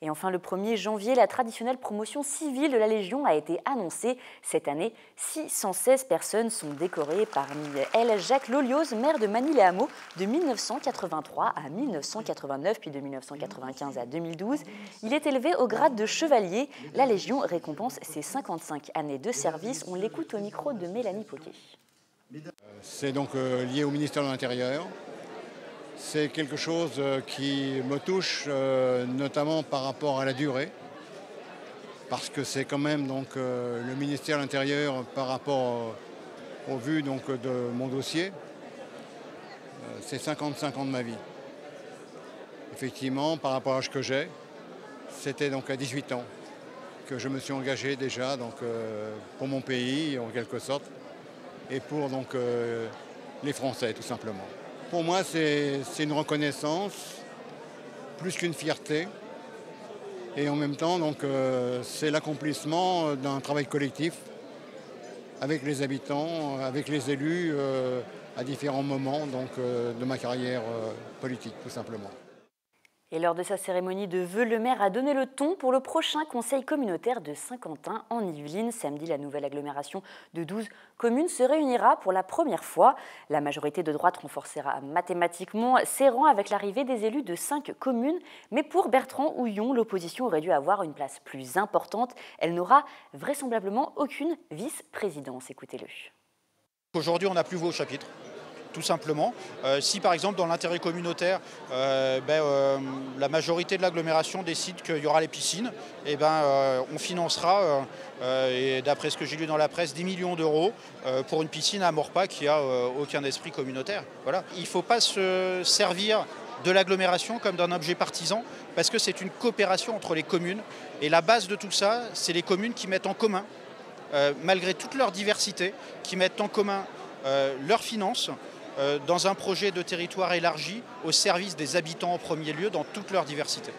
Et enfin, le 1er janvier, la traditionnelle promotion civile de la Légion a été annoncée. Cette année, 616 personnes sont décorées. Parmi elles, Jacques Lolioz, maire de Magny-les-Hameaux de 1983 à 1989, puis de 1995 à 2012. Il est élevé au grade de chevalier. La Légion récompense ses 55 années de service. On l'écoute au micro de Mélanie Poquet. C'est donc lié au ministère de l'Intérieur. C'est quelque chose qui me touche notamment par rapport à la durée, parce que c'est quand même donc, le ministère de l'Intérieur par rapport au vu donc, de mon dossier. C'est 55 ans de ma vie. Effectivement, par rapport à l'âge que j'ai, c'était donc à 18 ans que je me suis engagé déjà donc, pour mon pays en quelque sorte et pour donc, les Français tout simplement. Pour moi, c'est une reconnaissance, plus qu'une fierté. Et en même temps, donc, c'est l'accomplissement d'un travail collectif avec les habitants, avec les élus, à différents moments donc, de ma carrière politique, tout simplement. Et lors de sa cérémonie de vœux, le maire a donné le ton pour le prochain conseil communautaire de Saint-Quentin en Yvelines. Samedi, la nouvelle agglomération de 12 communes se réunira pour la première fois. La majorité de droite renforcera mathématiquement ses rangs avec l'arrivée des élus de 5 communes. Mais pour Bertrand Houillon, l'opposition aurait dû avoir une place plus importante. Elle n'aura vraisemblablement aucune vice-présidence. Écoutez-le. Aujourd'hui, on n'a plus voix au chapitre. Tout simplement. Si par exemple dans l'intérêt communautaire, la majorité de l'agglomération décide qu'il y aura les piscines, on financera, et d'après ce que j'ai lu dans la presse, 10 millions d'euros pour une piscine à Maurepas qui n'a aucun esprit communautaire. Voilà. Il ne faut pas se servir de l'agglomération comme d'un objet partisan, parce que c'est une coopération entre les communes. Et la base de tout ça, c'est les communes qui mettent en commun, malgré toute leur diversité, qui mettent en commun leurs finances, dans un projet de territoire élargi au service des habitants en premier lieu dans toute leur diversité.